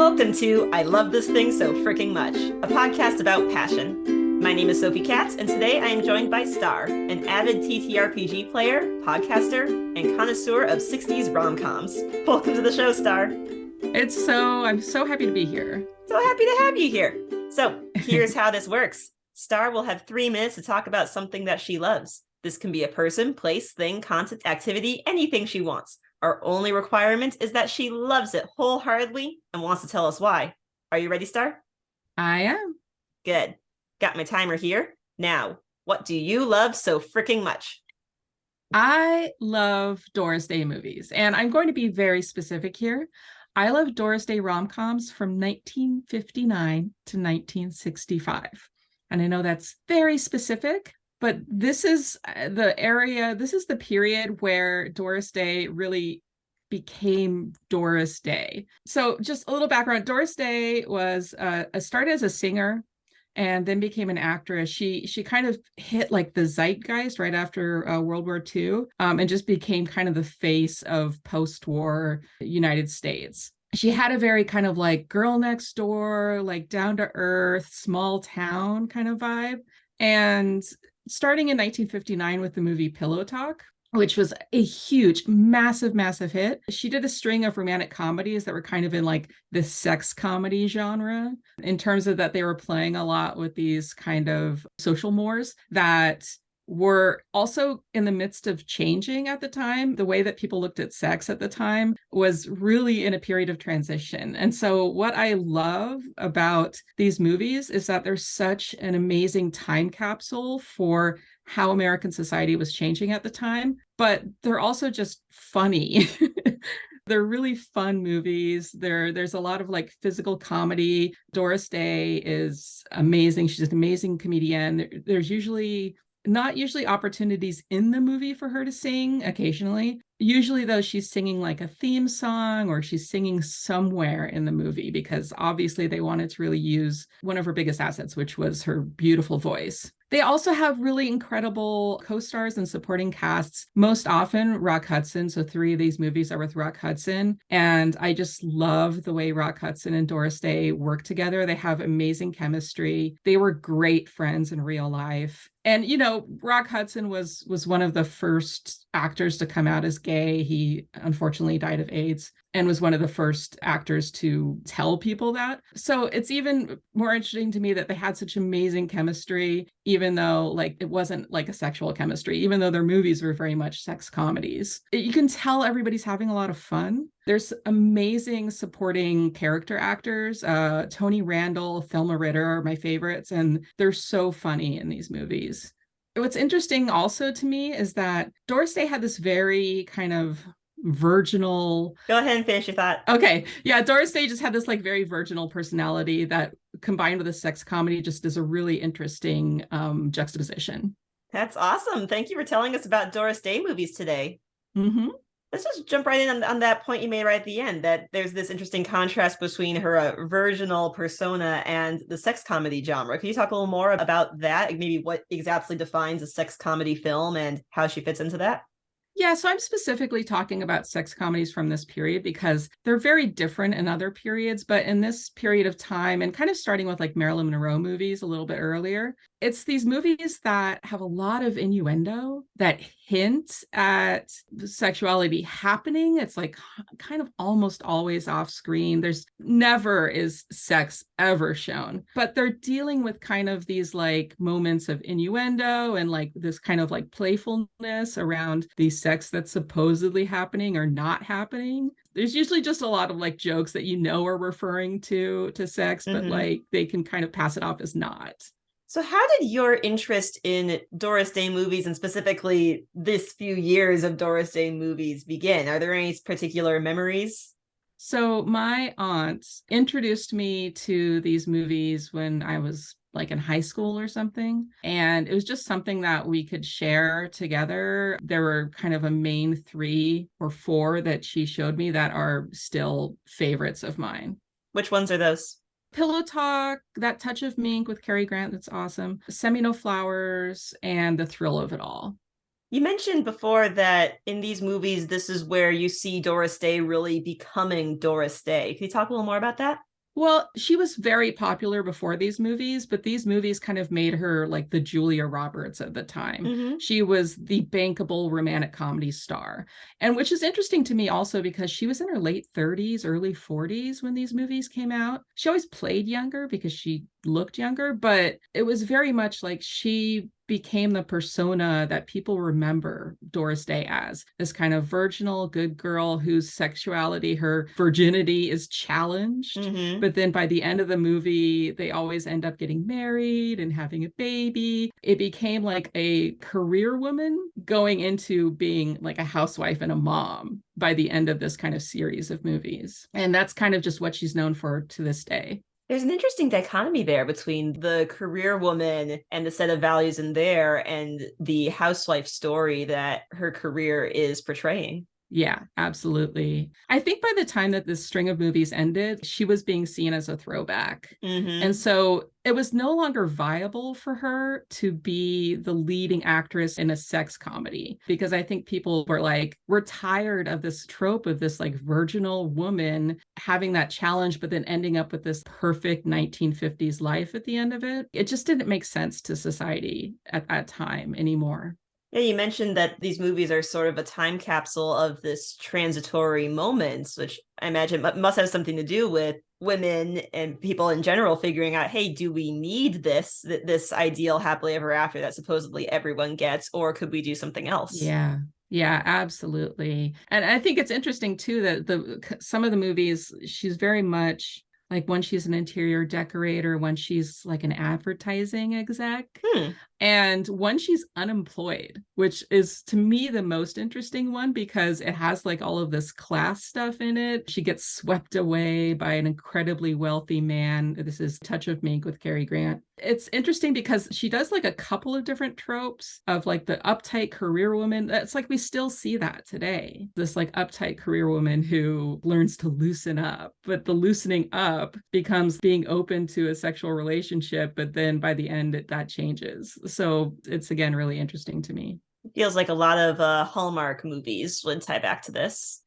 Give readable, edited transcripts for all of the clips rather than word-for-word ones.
Welcome to I Love This Thing So Fricking Much, a podcast about passion. My name is Sophie Katz, and today I am joined by Star, an avid TTRPG player, podcaster, and connoisseur of 60s rom-coms. Welcome to the show, Star. I'm so happy to be here. So happy to have you here. So here's how this works. Star will have 3 minutes to talk about something that she loves. This can be a person, place, thing, content, activity, anything she wants. Our only requirement is that she loves it wholeheartedly and wants to tell us why. Are you ready, Star? I am. Good. Got my timer here. Now, what do you love so freaking much? I love Doris Day movies, and I'm going to be very specific here. I love Doris Day rom-coms from 1959 to 1965. And I know that's very specific, but this is the period where Doris Day really became Doris Day. So just a little background, Doris Day was started as a singer and then became an actress. She kind of hit like the zeitgeist right after World War II and just became kind of the face of post-war United States. She had a very kind of like girl next door, like down to earth, small town kind of vibe. And starting in 1959 with the movie Pillow Talk, which was a huge, massive hit. She did a string of romantic comedies that were kind of in like the sex comedy genre, in terms of that they were playing a lot with these kind of social mores that were also in the midst of changing at the time. The way that people looked at sex at the time was really in a period of transition. And so what I love about these movies is that they're such an amazing time capsule for how American society was changing at the time, but they're also just funny. They're really fun movies. There's a lot of like physical comedy. Doris Day is amazing. She's an amazing comedian. There's not usually opportunities in the movie for her to sing occasionally. Usually, though, she's singing like a theme song or she's singing somewhere in the movie because obviously they wanted to really use one of her biggest assets, which was her beautiful voice. They also have really incredible co-stars and supporting casts, most often Rock Hudson. So 3 of these movies are with Rock Hudson. And I just love the way Rock Hudson and Doris Day work together. They have amazing chemistry. They were great friends in real life. And, you know, Rock Hudson was one of the first actors to come out as gay. He unfortunately died of AIDS and was one of the first actors to tell people that. So it's even more interesting to me that they had such amazing chemistry, even though like it wasn't like a sexual chemistry, even though their movies were very much sex comedies. You can tell everybody's having a lot of fun. There's amazing supporting character actors. Tony Randall, Thelma Ritter are my favorites, and they're so funny in these movies. What's interesting also to me is that Doris Day had this very kind of virginal. Go ahead and finish your thought. Okay. Yeah, Doris Day just had this like very virginal personality that combined with a sex comedy just is a really interesting juxtaposition. That's awesome. Thank you for telling us about Doris Day movies today. Mm-hmm. Let's just jump right in on that point you made right at the end, that there's this interesting contrast between her virginal persona and the sex comedy genre. Can you talk a little more about that? Maybe what exactly defines a sex comedy film and how she fits into that? Yeah, so I'm specifically talking about sex comedies from this period because they're very different in other periods, but in this period of time, and kind of starting with like Marilyn Monroe movies a little bit earlier, it's these movies that have a lot of innuendo that hint at sexuality happening. It's like kind of almost always off screen. There's never is sex ever shown, but they're dealing with kind of these like moments of innuendo and like this kind of like playfulness around these sex that's supposedly happening or not happening. There's usually just a lot of like jokes that you know are referring to sex, but like they can kind of pass it off as not. So how did your interest in Doris Day movies, and specifically this few years of Doris Day movies, begin? Are there any particular memories? So my aunt introduced me to these movies when I was like in high school or something. And it was just something that we could share together. There were kind of a main 3 or 4 that she showed me that are still favorites of mine. Which ones are those? Pillow Talk, That Touch of Mink with Cary Grant, that's awesome. Semi No Flowers, and The Thrill of It All. You mentioned before that in these movies, this is where you see Doris Day really becoming Doris Day. Can you talk a little more about that? Well, she was very popular before these movies, but these movies kind of made her like the Julia Roberts of the time. Mm-hmm. She was the bankable romantic comedy star. And which is interesting to me also because she was in her late 30s, early 40s when these movies came out. She always played younger because she looked younger, but it was very much like she became the persona that people remember Doris Day as this kind of virginal good girl whose sexuality, her virginity is challenged. Mm-hmm. But then by the end of the movie, they always end up getting married and having a baby. It became like a career woman going into being like a housewife and a mom by the end of this kind of series of movies. And that's kind of just what she's known for to this day. There's an interesting dichotomy there between the career woman and the set of values in there and the housewife story that her career is portraying. Yeah, absolutely. I think by the time that this string of movies ended, she was being seen as a throwback. Mm-hmm. And so it was no longer viable for her to be the leading actress in a sex comedy because I think people were like, we're tired of this trope of this like virginal woman having that challenge, but then ending up with this perfect 1950s life at the end of it. It just didn't make sense to society at that time anymore. Yeah, you mentioned that these movies are sort of a time capsule of this transitory moments, which I imagine must have something to do with women and people in general figuring out, hey, do we need this ideal happily ever after that supposedly everyone gets, or could we do something else? Yeah. Yeah, absolutely. And I think it's interesting too that the some of the movies she's very much like when she's an interior decorator, when she's like an advertising exec, Hmm. and when she's unemployed, which is to me the most interesting one because it has like all of this class stuff in it. She gets swept away by an incredibly wealthy man. This is Touch of Mink with Cary Grant. It's interesting because she does like a couple of different tropes of like the uptight career woman. That's like we still see that today. This like uptight career woman who learns to loosen up, but the loosening up becomes being open to a sexual relationship, but then by the end that changes. So it's again really interesting to me. It feels like a lot of Hallmark movies would tie back to this.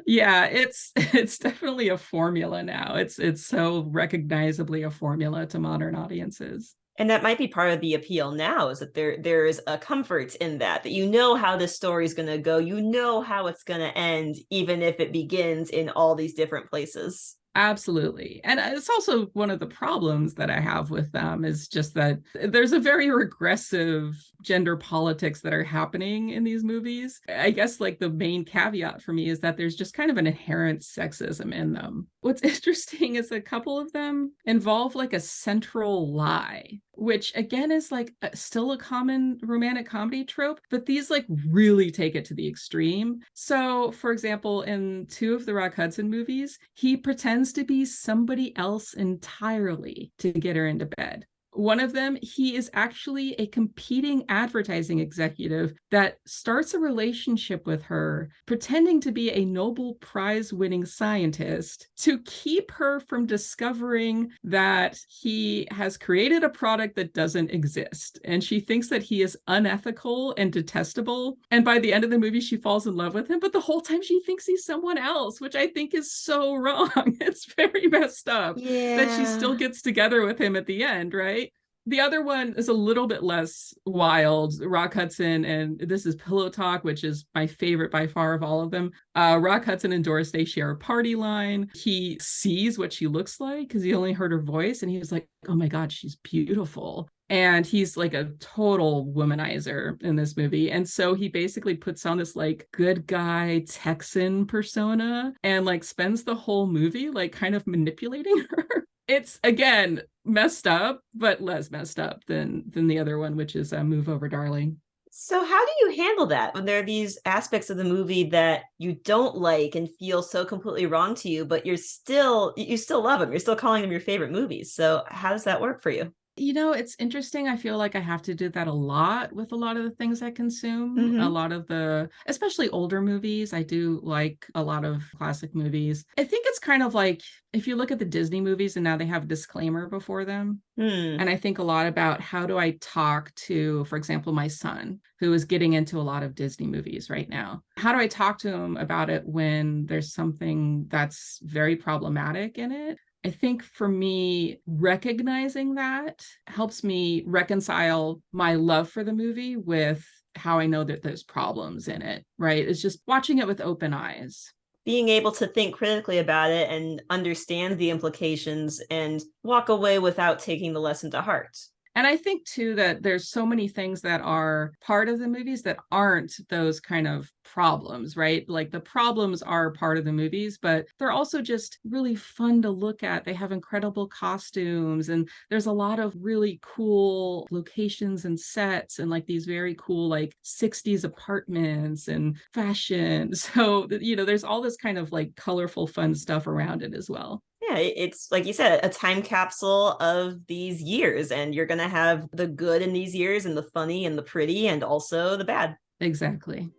Yeah, it's definitely a formula now. It's so recognizably a formula to modern audiences. And that might be part of the appeal now, is that there is a comfort in that you know how this story is going to go, you know how it's going to end, even if it begins in all these different places. Absolutely. And it's also one of the problems that I have with them is just that there's a very regressive gender politics that are happening in these movies. I guess like the main caveat for me is that there's just kind of an inherent sexism in them. What's interesting is a couple of them involve like a central lie, which again is like still a common romantic comedy trope, but these like really take it to the extreme. So, for example, in two of the Rock Hudson movies, he pretends to be somebody else entirely to get her into bed. One of them, he is actually a competing advertising executive that starts a relationship with her, pretending to be a Nobel Prize winning scientist to keep her from discovering that he has created a product that doesn't exist. And she thinks that he is unethical and detestable. And by the end of the movie, she falls in love with him. But the whole time she thinks he's someone else, which I think is so wrong. It's very messed up that she still gets together with him at the end, right? The other one is a little bit less wild. Rock Hudson, and this is Pillow Talk, which is my favorite by far of all of them. Rock Hudson and Doris Day share a party line. He sees what she looks like because he only heard her voice, and he was like, oh my God, she's beautiful. And he's like a total womanizer in this movie. And so he basically puts on this like good guy Texan persona and like spends the whole movie like kind of manipulating her. It's again messed up, but less messed up than the other one, which is Move Over Darling. So how do you handle that when there are these aspects of the movie that you don't like and feel so completely wrong to you, but you still love them, you're still calling them your favorite movies? So how does that work for you? It's interesting. I feel like I have to do that a lot with a lot of the things I consume. A Mm-hmm. lot of especially older movies. I do like a lot of classic movies. I think it's kind of like if you look at the Disney movies and now they have a disclaimer before them. Hmm. And I think a lot about how do I talk to, for example, my son, who is getting into a lot of Disney movies right now. How do I talk to him about it when there's something that's very problematic in it? I think for me, recognizing that helps me reconcile my love for the movie with how I know that there's problems in it, right? It's just watching it with open eyes. Being able to think critically about it and understand the implications and walk away without taking the lesson to heart. And I think too that there's so many things that are part of the movies that aren't those kind of problems, right? Like the problems are part of the movies, but they're also just really fun to look at. They have incredible costumes and there's a lot of really cool locations and sets and like these very cool like 60s apartments and fashion. So, there's all this kind of like colorful fun stuff around it as well. Yeah, it's like you said, a time capsule of these years, and you're going to have the good in these years and the funny and the pretty and also the bad. Exactly.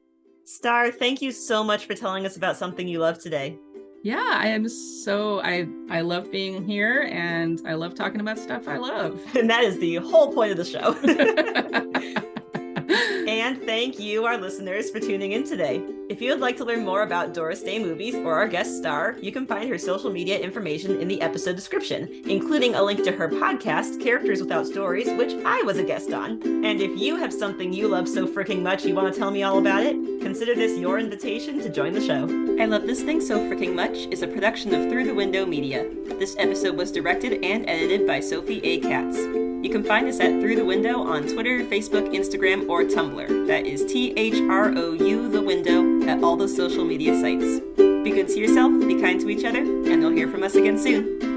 Star, thank you so much for telling us about something you love today. Yeah, I love being here and I love talking about stuff I love. And that is the whole point of the show. And thank you, our listeners, for tuning in today. If you would like to learn more about Doris Day Movies or our guest star, you can find her social media information in the episode description, including a link to her podcast, Characters Without Stories, which I was a guest on. And if you have something you love so freaking much you want to tell me all about it, consider this your invitation to join the show. I Love This Thing So Freaking Much is a production of Through the Window Media. This episode was directed and edited by Sophie A. Katz. You can find us at Through the Window on Twitter, Facebook, Instagram, or Tumblr. That is THROU the Window at all those social media sites. Be good to yourself, be kind to each other, and you'll hear from us again soon.